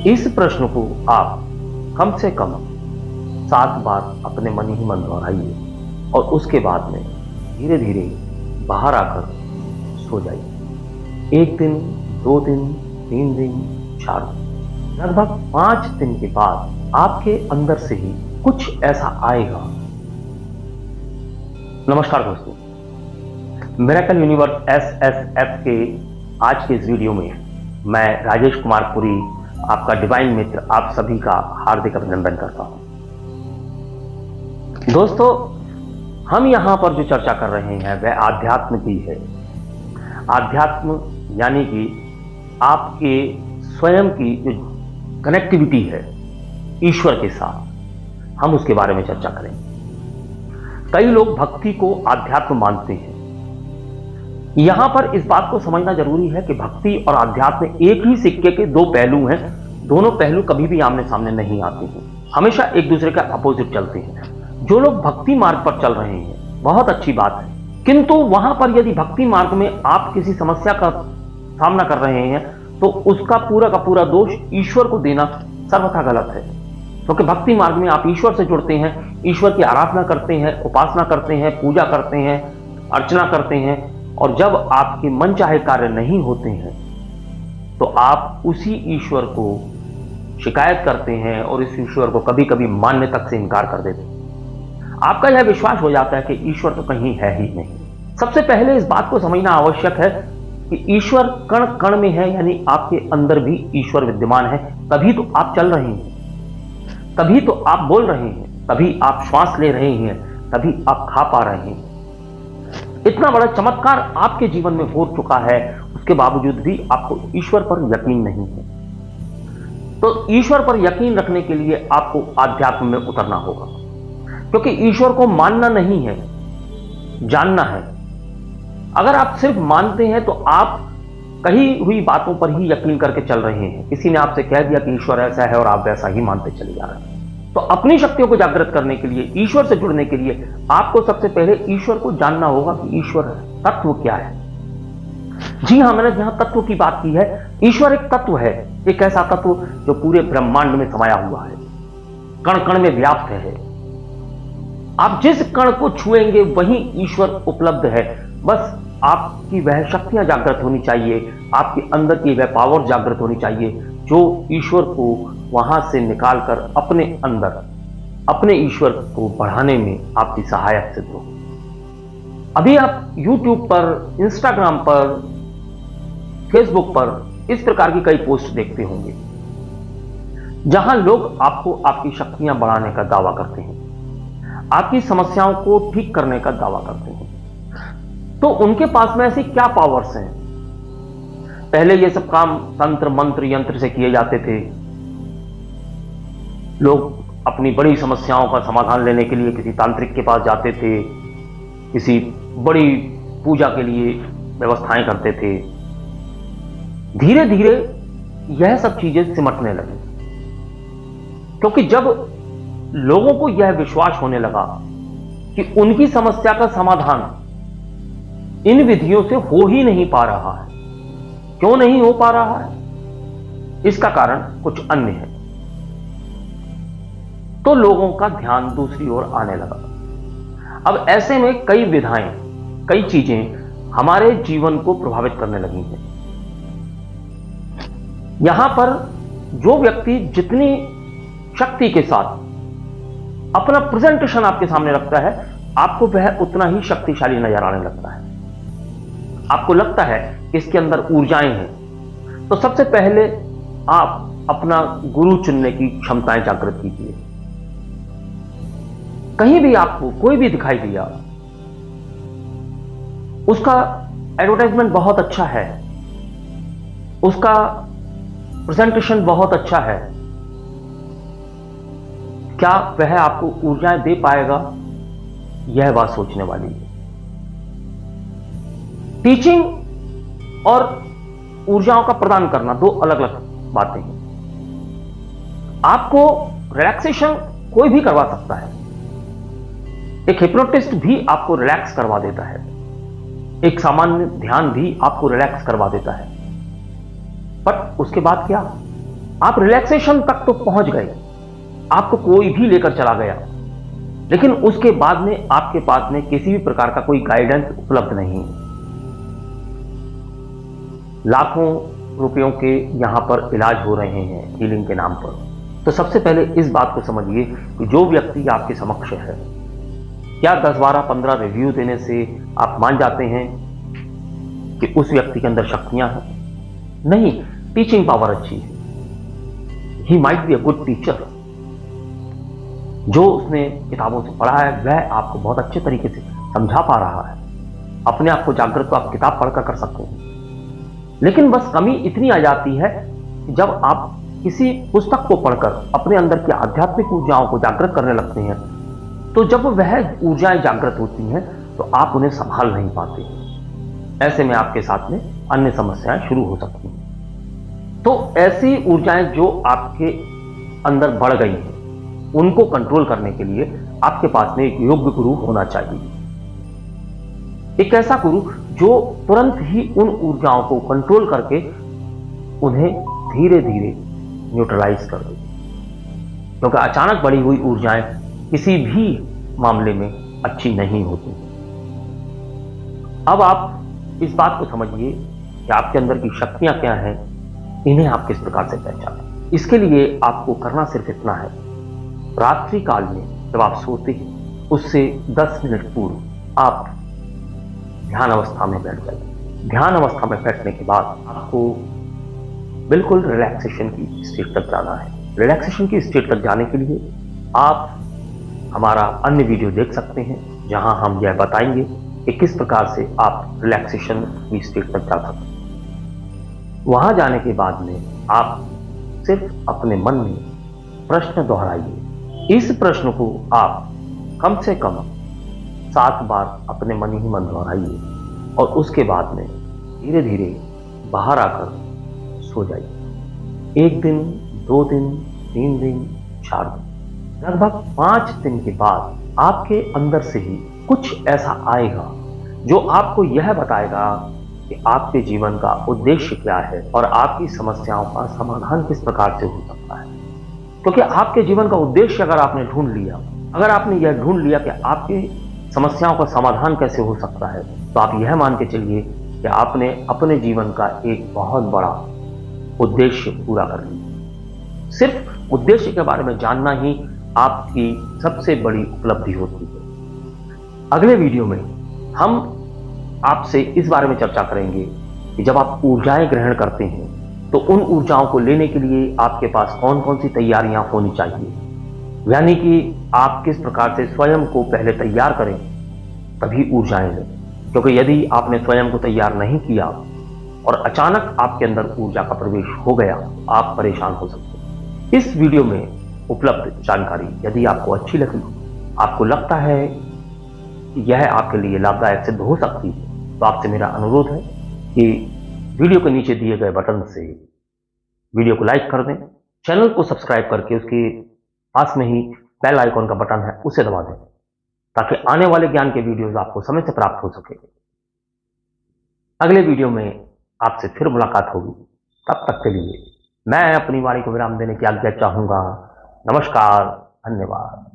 इस प्रश्न को आप कम से कम 7 बार अपने मन ही मन दोहराइए और उसके बाद में धीरे धीरे बाहर आकर सो जाइए। 1 दिन, 2 दिन, 3 दिन, 4 दिन, लगभग 5 दिन के बाद आपके अंदर से ही कुछ ऐसा आएगा। नमस्कार दोस्तों, मिरेकल यूनिवर्स SSF के आज के इस वीडियो में मैं राजेश कुमार पुरी, आपका डिवाइन मित्र, आप सभी का हार्दिक अभिनंदन करता हूं। दोस्तों, हम यहां पर जो चर्चा कर रहे हैं वह आध्यात्म की है। आध्यात्म यानी कि आपके स्वयं की जो कनेक्टिविटी है ईश्वर के साथ, हम उसके बारे में चर्चा करेंगे। कई लोग भक्ति को आध्यात्म मानते हैं। यहां पर इस बात को समझना जरूरी है कि भक्ति और आध्यात्म एक ही सिक्के के 2 पहलू हैं। दोनों पहलू कभी भी आमने सामने नहीं आते हैं, हमेशा एक दूसरे का अपोजिट चलते हैं। जो लोग भक्ति मार्ग पर चल रहे हैं बहुत अच्छी बात है, किंतु वहां पर यदि भक्ति मार्ग में आप किसी समस्या का सामना कर रहे हैं तो उसका पूरा का पूरा दोष ईश्वर को देना सर्वथा गलत है। क्योंकि भक्ति मार्ग में आप ईश्वर से जुड़ते हैं, ईश्वर की आराधना करते हैं, उपासना करते हैं, पूजा करते हैं, अर्चना करते हैं, और जब आपके मन चाहे कार्य नहीं होते हैं तो आप उसी ईश्वर को शिकायत करते हैं और इस ईश्वर को कभी कभी मानने तक से इनकार कर देते हैं। आपका यह विश्वास हो जाता है कि ईश्वर तो कहीं है ही नहीं। सबसे पहले इस बात को समझना आवश्यक है कि ईश्वर कण कण में है, यानी आपके अंदर भी ईश्वर विद्यमान है। तभी तो आप चल रहे हैं, तभी तो आप बोल रहे हैं, तभी आप श्वास ले रहे हैं, तभी आप खा पा रहे हैं। इतना बड़ा चमत्कार आपके जीवन में हो चुका है, उसके बावजूद भी आपको ईश्वर पर यकीन नहीं है। तो ईश्वर पर यकीन रखने के लिए आपको आध्यात्म में उतरना होगा, क्योंकि ईश्वर को मानना नहीं है, जानना है। अगर आप सिर्फ मानते हैं तो आप कही हुई बातों पर ही यकीन करके चल रहे हैं। किसी ने आपसे कह दिया कि ईश्वर ऐसा है और आप वैसा ही मानते चले जा रहे हैं। तो अपनी शक्तियों को जागृत करने के लिए, ईश्वर से जुड़ने के लिए आपको सबसे पहले ईश्वर को जानना होगा कि ईश्वर तत्व क्या है। जी हां, मैंने जहां तत्व की बात की है, ईश्वर एक तत्व है, एक ऐसा तत्व जो पूरे ब्रह्मांड में समाया हुआ है, कण कण में व्याप्त है। आप जिस कण को छुएंगे वहीं ईश्वर उपलब्ध है। बस आपकी वह शक्तियां जागृत होनी चाहिए, आपके अंदर की वह पावर जागृत होनी चाहिए जो ईश्वर को वहां से निकालकर अपने अंदर, अपने ईश्वर को बढ़ाने में आपकी सहायक सिद्ध हो। अभी आप YouTube पर, Instagram पर, Facebook पर इस प्रकार की कई पोस्ट देखते होंगे जहां लोग आपको आपकी शक्तियां बढ़ाने का दावा करते हैं, आपकी समस्याओं को ठीक करने का दावा करते हैं। तो उनके पास में ऐसी क्या पावर्स हैं? पहले ये सब काम तंत्र मंत्र यंत्र से किए जाते थे। लोग अपनी बड़ी समस्याओं का समाधान लेने के लिए किसी तांत्रिक के पास जाते थे, किसी बड़ी पूजा के लिए व्यवस्थाएं करते थे। धीरे धीरे यह सब चीजें सिमटने लगी, क्योंकि जब लोगों को यह विश्वास होने लगा कि उनकी समस्या का समाधान इन विधियों से हो ही नहीं पा रहा है। क्यों नहीं हो पा रहा है? इसका कारण कुछ अन्य है। तो लोगों का ध्यान दूसरी ओर आने लगा। अब ऐसे में कई विधाएं, कई चीजें हमारे जीवन को प्रभावित करने लगी हैं। यहां पर जो व्यक्ति जितनी शक्ति के साथ अपना प्रेजेंटेशन आपके सामने रखता है, आपको वह उतना ही शक्तिशाली नजर आने लगता है। आपको लगता है कि इसके अंदर ऊर्जाएं हैं। तो सबसे पहले आप अपना गुरु चुनने की क्षमताएं जागृत कीजिए। कहीं भी आपको कोई भी दिखाई दिया, उसका एडवर्टाइजमेंट बहुत अच्छा है, उसका प्रेजेंटेशन बहुत अच्छा है, क्या वह आपको ऊर्जाएं दे पाएगा? यह बात सोचने वाली है। टीचिंग और ऊर्जाओं का प्रदान करना 2 अलग अलग बातें हैं। आपको रिलैक्सेशन कोई भी करवा सकता है। एक हिप्नोटिस्ट भी आपको रिलैक्स करवा देता है, एक सामान्य ध्यान भी आपको रिलैक्स करवा देता है। पर उसके बाद क्या? आप रिलैक्सेशन तक तो पहुंच गए, आपको कोई भी लेकर चला गया, लेकिन उसके बाद में आपके पास में किसी भी प्रकार का कोई गाइडेंस उपलब्ध नहीं। लाखों रुपयों के यहां पर इलाज हो रहे हैं हीलिंग के नाम पर। तो सबसे पहले इस बात को समझिए कि जो व्यक्ति आपके समक्ष है, क्या 10, 12, 15 रिव्यू देने से आप मान जाते हैं कि उस व्यक्ति के अंदर शक्तियां हैं? नहीं, टीचिंग पावर अच्छी है। He might be a good teacher. जो उसने किताबों से पढ़ा है वह आपको बहुत अच्छे तरीके से समझा पा रहा है। अपने आप को जागृत तो आप किताब पढ़कर कर सकते हैं, लेकिन बस कमी इतनी आ जाती है कि जब आप किसी पुस्तक को पढ़कर अपने अंदर की आध्यात्मिक ऊर्जाओं को जागृत करने लगते हैं, तो जब वह ऊर्जाएं जागृत होती हैं तो आप उन्हें संभाल नहीं पाते। ऐसे में आपके साथ में अन्य समस्याएं शुरू हो सकती हैं। तो ऐसी ऊर्जाएं जो आपके अंदर बढ़ गई हैं, उनको कंट्रोल करने के लिए आपके पास में एक योग्य गुरु होना चाहिए। एक ऐसा गुरु जो तुरंत ही उन ऊर्जाओं को कंट्रोल करके उन्हें धीरे धीरे न्यूट्रलाइज कर दे, क्योंकि अचानक बढ़ी हुई ऊर्जाएं किसी भी मामले में अच्छी नहीं होती। अब आप इस बात को समझिए कि आपके अंदर की शक्तियां क्या हैं, इन्हें आप किस प्रकार से पहचानें। इसके लिए आपको करना सिर्फ इतना है, रात्रि काल में जब आप सोते हैं उससे 10 मिनट पूर्व आप ध्यान अवस्था में बैठ जाइए। ध्यान अवस्था में बैठने के बाद आपको बिल्कुल रिलैक्सेशन की स्टेट तक जाना है। रिलैक्सेशन की स्टेट तक जाने के लिए आप हमारा अन्य वीडियो देख सकते हैं, जहां हम यह बताएंगे कि किस प्रकार से आप रिलैक्सेशन की स्टेट तक जा सकते हैं। वहां जाने के बाद में आप सिर्फ अपने मन में प्रश्न दोहराइए। इस प्रश्न को आप कम से कम 7 बार अपने मन ही मन दोहराइए और उसके बाद में धीरे धीरे बाहर आकर सो जाइए। 1 दिन, 2 दिन, 3 दिन, 4 दिन, लगभग 5 दिन के बाद आपके अंदर से ही कुछ ऐसा आएगा जो आपको यह बताएगा कि आपके जीवन का उद्देश्य क्या है और आपकी समस्याओं का समाधान किस प्रकार से हो सकता है। क्योंकि आपके जीवन का उद्देश्य अगर आपने ढूंढ लिया, अगर आपने यह ढूंढ लिया कि आपकी समस्याओं का समाधान कैसे हो सकता है, तो आप यह मान के चलिए कि आपने अपने जीवन का एक बहुत बड़ा उद्देश्य पूरा कर लिया। सिर्फ उद्देश्य के बारे में जानना ही आपकी सबसे बड़ी उपलब्धि होती है। अगले वीडियो में हम आपसे इस बारे में चर्चा करेंगे कि जब आप ऊर्जाएं ग्रहण करते हैं तो उन ऊर्जाओं को लेने के लिए आपके पास कौन कौन सी तैयारियां होनी चाहिए, यानी कि आप किस प्रकार से स्वयं को पहले तैयार करें तभी ऊर्जाएं लें। क्योंकि यदि आपने स्वयं को तैयार नहीं किया और अचानक आपके अंदर ऊर्जा का प्रवेश हो गया, आप परेशान हो सकते हैं। इस वीडियो में उपलब्ध जानकारी यदि आपको अच्छी लगी, आपको लगता है कि यह आपके लिए लाभदायक सिद्ध हो सकती है, तो आपसे मेरा अनुरोध है कि वीडियो के नीचे दिए गए बटन से वीडियो को लाइक कर दें, चैनल को सब्सक्राइब करके उसके पास में ही बेल आइकॉन का बटन है उसे दबा दें, ताकि आने वाले ज्ञान के वीडियोस आपको समय से प्राप्त हो सके। अगले वीडियो में आपसे फिर मुलाकात होगी। तब तक के लिए मैं अपनी वाणी को विराम देने की आज्ञा चाहूंगा। नमस्कार, धन्यवाद।